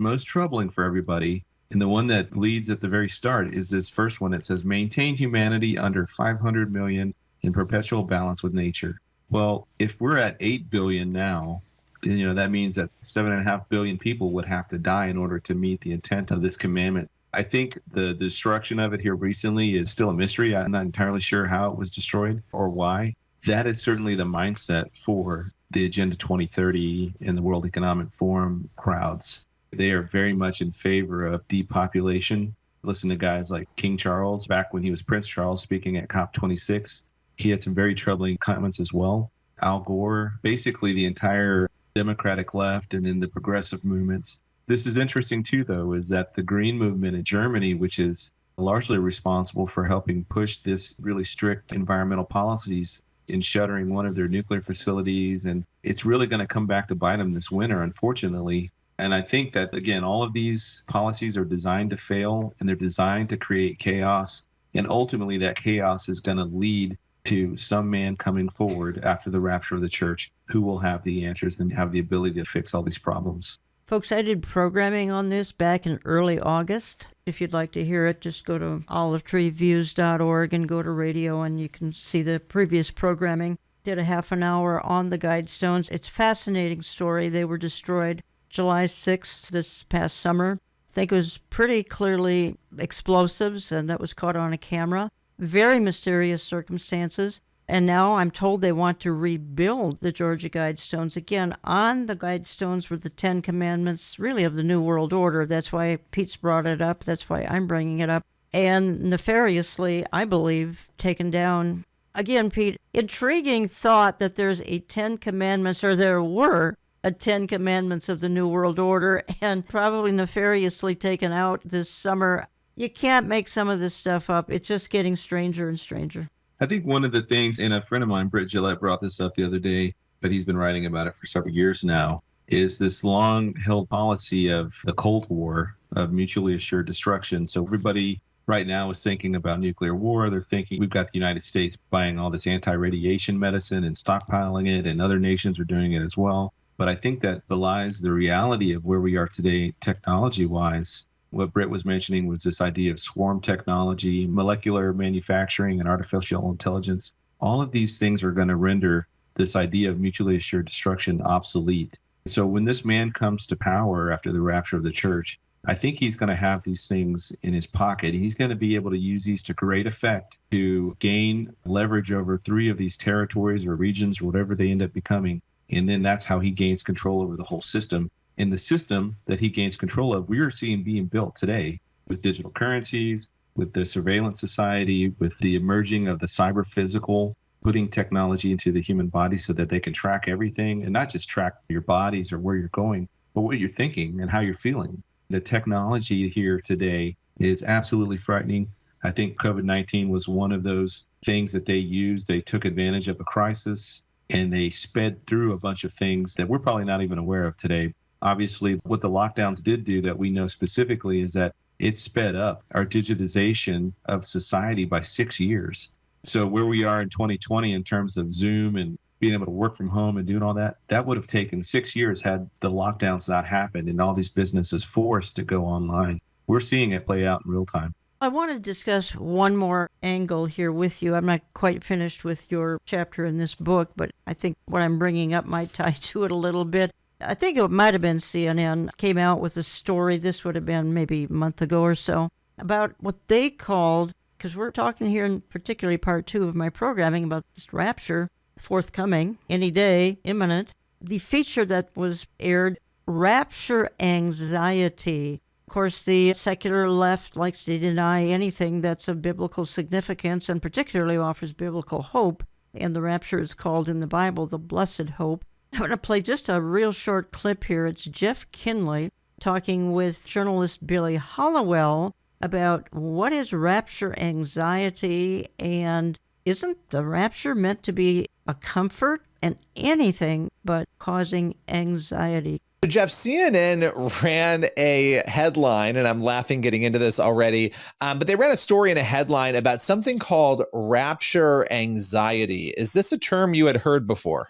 Speaker 5: most troubling for everybody, and the one that leads at the very start, is this first one that says, maintain humanity under 500 million in perpetual balance with nature. Well, if we're at 8 billion now, that means that 7.5 billion people would have to die in order to meet the intent of this commandment. I think the destruction of it here recently is still a mystery. I'm not entirely sure how it was destroyed or why. That is certainly the mindset for the Agenda 2030 and the World Economic Forum crowds. They are very much in favor of depopulation. Listen to guys like King Charles, back when he was Prince Charles, speaking at COP26. He had some very troubling comments as well. Al Gore, basically the entire Democratic left and then the progressive movements. This is interesting, too, though, is that the Green Movement in Germany, which is largely responsible for helping push this really strict environmental policies in shuttering one of their nuclear facilities. And it's really going to come back to bite them this winter, unfortunately. And I think that, again, all of these policies are designed to fail, and they're designed to create chaos. And ultimately, that chaos is going to lead to some man coming forward after the rapture of the church who will have the answers and have the ability to fix all these problems.
Speaker 4: Folks, I did programming on this back in early August. If you'd like to hear it, just go to olivetreeviews.org and go to radio, and you can see the previous programming. Did a half an hour on the Guidestones. It's a fascinating story. They were destroyed July 6th this past summer. I think it was pretty clearly explosives, and that was caught on a camera. Very mysterious circumstances. And now I'm told they want to rebuild the Georgia Guidestones. Again, on the Guidestones were the 10 Commandments, really, of the New World Order. That's why Pete's brought it up. That's why I'm bringing it up. And nefariously, I believe, taken down. Again, Pete, intriguing thought that there's a 10 Commandments, or there were a 10 Commandments of the New World Order, and probably nefariously taken out this summer. You can't make some of this stuff up. It's just getting stranger and stranger.
Speaker 5: I think one of the things, and a friend of mine, Britt Gillette, brought this up the other day, but he's been writing about it for several years now, is this long-held policy of the Cold War of mutually assured destruction. So everybody right now is thinking about nuclear war. They're thinking we've got the United States buying all this anti-radiation medicine and stockpiling it, and other nations are doing it as well. But I think that belies the reality of where we are today technology-wise. What Britt was mentioning was this idea of swarm technology, molecular manufacturing, and artificial intelligence. All of these things are going to render this idea of mutually assured destruction obsolete. So when this man comes to power after the rapture of the church, I think he's going to have these things in his pocket. He's going to be able to use these to great effect to gain leverage over 3 of these territories or regions or whatever they end up becoming. And then that's how he gains control over the whole system. And the system that he gains control of, we are seeing being built today with digital currencies, with the surveillance society, with the emerging of the cyber physical, putting technology into the human body so that they can track everything, and not just track your bodies or where you're going, but what you're thinking and how you're feeling. The technology here today is absolutely frightening. I think COVID-19 was one of those things that they used. They took advantage of a crisis, and they sped through a bunch of things that we're probably not even aware of today. Obviously, what the lockdowns did do that we know specifically is that it sped up our digitization of society by 6 years. So where we are in 2020 in terms of Zoom and being able to work from home and doing all that, that would have taken 6 years had the lockdowns not happened and all these businesses forced to go online. We're seeing it play out in real time.
Speaker 4: I want to discuss one more angle here with you. I'm not quite finished with your chapter in this book, but I think what I'm bringing up might tie to it a little bit. I think it might have been CNN came out with a story, this would have been maybe a month ago or so, about what they called, because we're talking here in particularly part 2 of my programming about this rapture, forthcoming, any day, imminent, the feature that was aired, Rapture Anxiety. Of course, the secular left likes to deny anything that's of biblical significance and particularly offers biblical hope. And the rapture is called in the Bible the blessed hope. I'm going to play just a real short clip here. It's Jeff Kinley talking with journalist Billy Hollowell about what is rapture anxiety, and isn't the rapture meant to be a comfort and anything but causing anxiety?
Speaker 12: Jeff, CNN ran a headline, and I'm laughing getting into this already, but they ran a story and a headline about something called rapture anxiety. Is this a term you had heard before?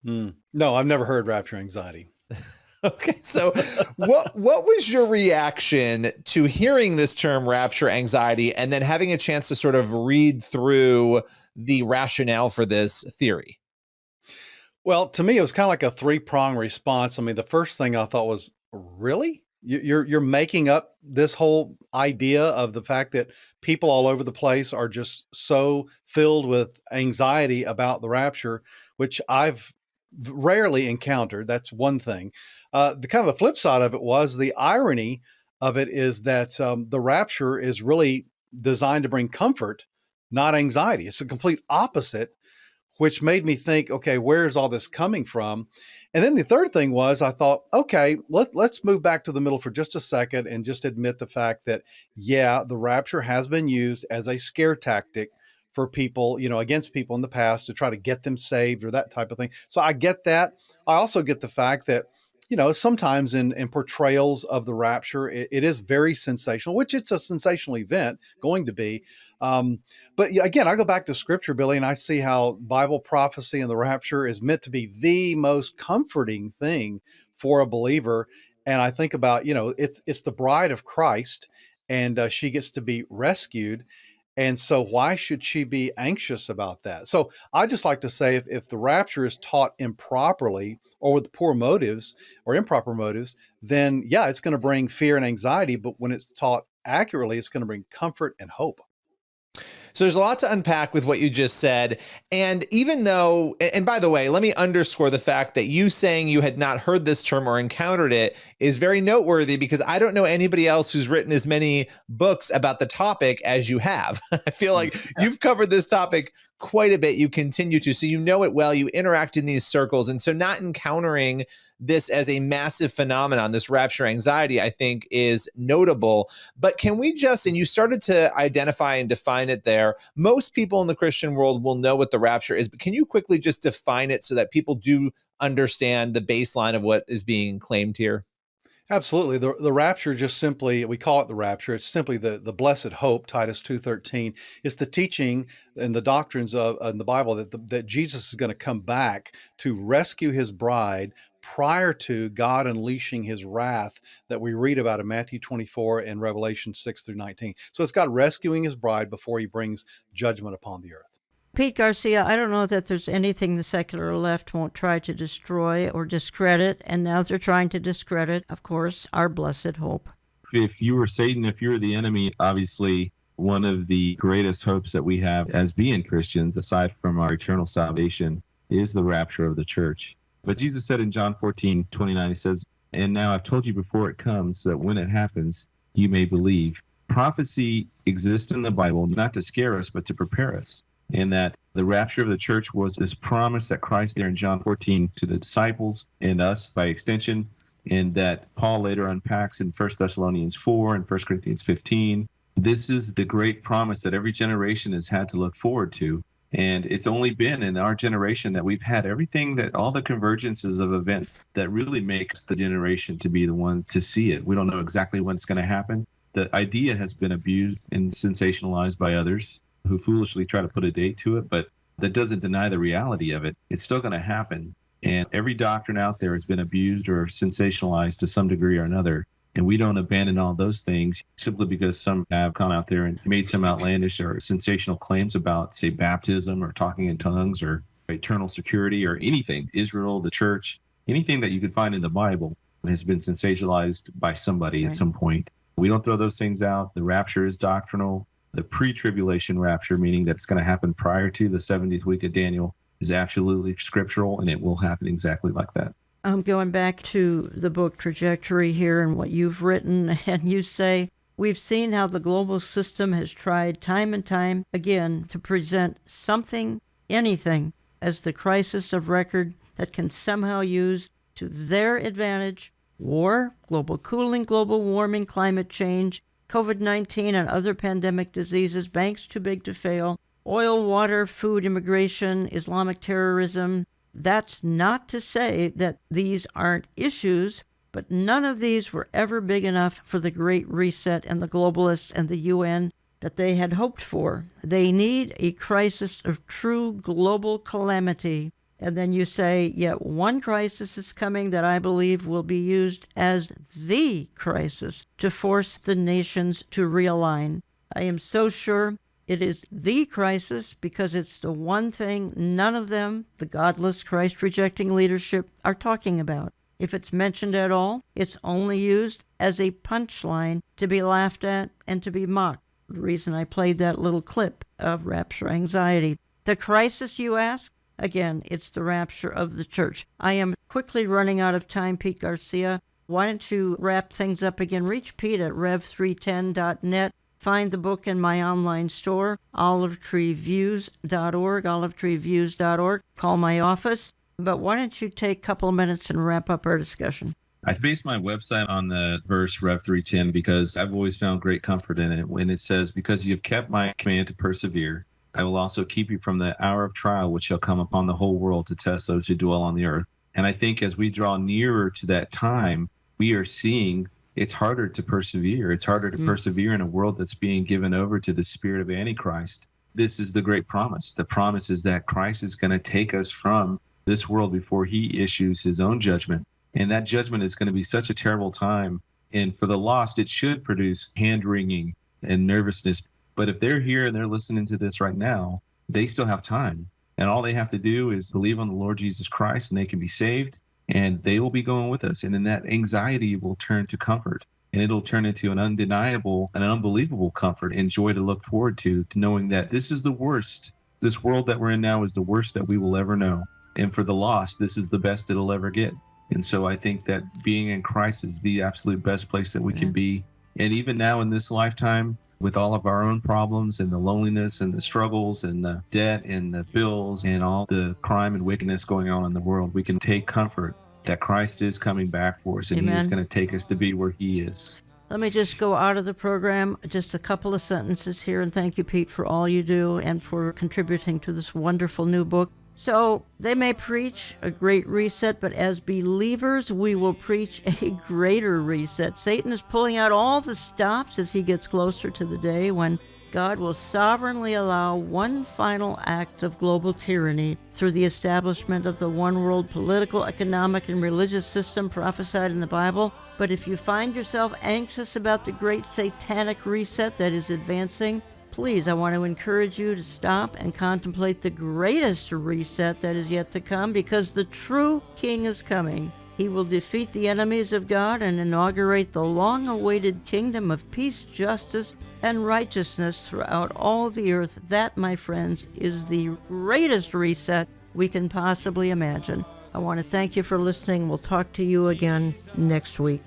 Speaker 13: No, I've never heard rapture anxiety.
Speaker 12: Okay, so what was your reaction to hearing this term rapture anxiety and then having a chance to sort of read through the rationale for this theory?
Speaker 13: Well, to me, it was kind of like a 3-prong response. I mean, the first thing I thought was, really? You're making up this whole idea of the fact that people all over the place are just so filled with anxiety about the rapture, which I've rarely encountered. That's one thing. The kind of the flip side of it was the irony of it is that the rapture is really designed to bring comfort, not anxiety. It's a complete opposite, which made me think, okay, where's all this coming from? And then the third thing was, I thought, okay, let's move back to the middle for just a second and just admit the fact that, yeah, the rapture has been used as a scare tactic for people, against people in the past to try to get them saved or that type of thing. So I get that. I also get the fact that, sometimes in portrayals of the rapture, it is very sensational, which it's a sensational event going to be. But again, I go back to scripture, Billy, and I see how Bible prophecy and the rapture is meant to be the most comforting thing for a believer. And I think about, it's the bride of Christ, and she gets to be rescued. And so why should she be anxious about that? So I just like to say if the rapture is taught improperly or with poor motives or improper motives, then yeah, it's going to bring fear and anxiety. But when it's taught accurately, it's going to bring comfort and hope.
Speaker 12: So there's a lot to unpack with what you just said. And even though, and by the way, let me underscore the fact that you saying you had not heard this term or encountered it is very noteworthy, because I don't know anybody else who's written as many books about the topic as you have. I feel like you've covered this topic quite a bit. You continue to, so you know it well, you interact in these circles. And so not encountering this as a massive phenomenon, this rapture anxiety, I think is notable. But can we just, and you started to identify and define it there, most people in the Christian world will know what the rapture is, but can you quickly just define it so that people do understand the baseline of what is being claimed here?
Speaker 13: Absolutely. The rapture, just simply, we call it the rapture. It's simply the blessed hope, Titus 2:13. It's the teaching and the doctrines of in the Bible that Jesus is going to come back to rescue his bride prior to God unleashing his wrath that we read about in Matthew 24 and Revelation 6-19. So it's God rescuing his bride before he brings judgment upon the earth.
Speaker 4: Pete Garcia, I don't know that there's anything the secular left won't try to destroy or discredit, and now they're trying to discredit, of course, our blessed hope.
Speaker 5: If you were Satan, if you're the enemy, obviously one of the greatest hopes that we have as being Christians, aside from our eternal salvation, is the rapture of the church. But Jesus said in John 14:29, he says, "And now I've told you before it comes, that when it happens, you may believe." Prophecy exists in the Bible, not to scare us, but to prepare us. And that the rapture of the church was this promise that Christ there in John 14 to the disciples and us by extension, and that Paul later unpacks in 1 Thessalonians 4 and 1 Corinthians 15. This is the great promise that every generation has had to look forward to. And it's only been in our generation that we've had everything, that all the convergences of events that really makes the generation to be the one to see it. We don't know exactly when it's going to happen. The idea has been abused and sensationalized by others who foolishly try to put a date to it. But that doesn't deny the reality of it. It's still going to happen. And every doctrine out there has been abused or sensationalized to some degree or another. And we don't abandon all those things simply because some have gone out there and made some outlandish or sensational claims about, say, baptism or talking in tongues or eternal security or anything. Israel, the church, anything that you could find in the Bible has been sensationalized by somebody at some point. We don't throw those things out. The rapture is doctrinal. The pre-tribulation rapture, meaning that it's going to happen prior to the 70th week of Daniel, is absolutely scriptural, and it will happen exactly like that.
Speaker 4: I'm going back to the book Trajectory here and what you've written, and you say, we've seen how the global system has tried time and time again to present something, anything, as the crisis of record that can somehow use to their advantage war, global cooling, global warming, climate change, COVID-19 and other pandemic diseases, banks too big to fail, oil, water, food, immigration, Islamic terrorism. That's not to say that these aren't issues, but none of these were ever big enough for the Great Reset and the globalists and the UN that they had hoped for. They need a crisis of true global calamity. And then you say, yet one crisis is coming that I believe will be used as the crisis to force the nations to realign. I am so sure it is the crisis because it's the one thing none of them, the godless, Christ-rejecting leadership, are talking about. If it's mentioned at all, it's only used as a punchline to be laughed at and to be mocked. The reason I played that little clip of rapture anxiety. The crisis, you ask? Again, it's the rapture of the church. I am quickly running out of time, Pete Garcia. Why don't you wrap things up again? Reach Pete at rev310.net. Find the book in my online store, olivetreeviews.org, olivetreeviews.org. Call my office. But why don't you take a couple of minutes and wrap up our discussion?
Speaker 5: I based my website on the verse Rev 3:10 because I've always found great comfort in it when it says, because you've kept my command to persevere, I will also keep you from the hour of trial which shall come upon the whole world to test those who dwell on the earth. And I think as we draw nearer to that time, we are seeing it's harder to persevere. It's harder to persevere in a world that's being given over to the spirit of Antichrist. This is the great promise. The promise is that Christ is going to take us from this world before he issues his own judgment. And that judgment is going to be such a terrible time. And for the lost, it should produce hand-wringing and nervousness. But if they're here and they're listening to this right now, they still have time. And all they have to do is believe on the Lord Jesus Christ and they can be saved and they will be going with us. And then that anxiety will turn to comfort and it'll turn into an undeniable and an unbelievable comfort and joy to look forward to knowing that this is the worst. This world that we're in now is the worst that we will ever know. And for the lost, this is the best it'll ever get. And so I think that being in Christ is the absolute best place that we can be. And even now in this lifetime, with all of our own problems and the loneliness and the struggles and the debt and the bills and all the crime and wickedness going on in the world, we can take comfort that Christ is coming back for us and he is going to take us to be where he is.
Speaker 4: Let me just go out of the program, just a couple of sentences here, and thank you, Pete, for all you do and for contributing to this wonderful new book. So they may preach a great reset, but as believers, we will preach a greater reset. Satan is pulling out all the stops as he gets closer to the day when God will sovereignly allow one final act of global tyranny through the establishment of the one world political, economic, and religious system prophesied in the Bible. But if you find yourself anxious about the great satanic reset that is advancing, please, I want to encourage you to stop and contemplate the greatest reset that is yet to come, because the true King is coming. He will defeat the enemies of God and inaugurate the long-awaited kingdom of peace, justice, and righteousness throughout all the earth. That, my friends, is the greatest reset we can possibly imagine. I want to thank you for listening. We'll talk to you again next week.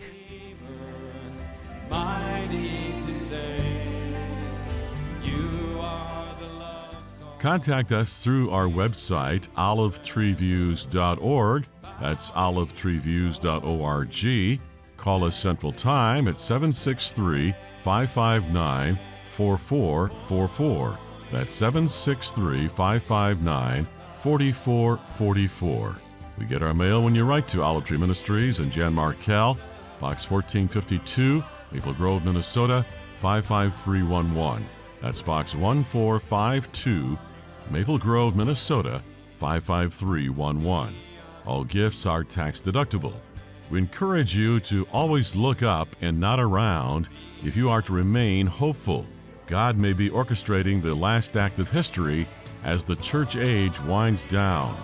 Speaker 1: Contact us through our website, olivetreeviews.org. That's olivetreeviews.org. Call us Central Time at 763-559-4444. That's 763-559-4444. We get our mail when you write to Olive Tree Ministries and Jan Markell, Box 1452, Maple Grove, Minnesota, 55311. That's Box 1452, Maple Grove, Minnesota 55311. All gifts are tax deductible. We encourage you to always look up and not around if you are to remain hopeful. God may be orchestrating the last act of history as the church age winds down.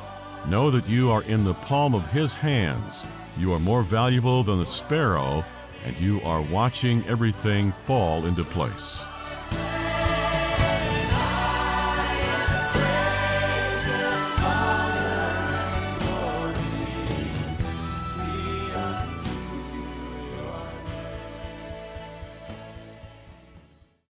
Speaker 1: Know that you are in the palm of His hands. You are more valuable than the sparrow, and you are watching everything fall into place.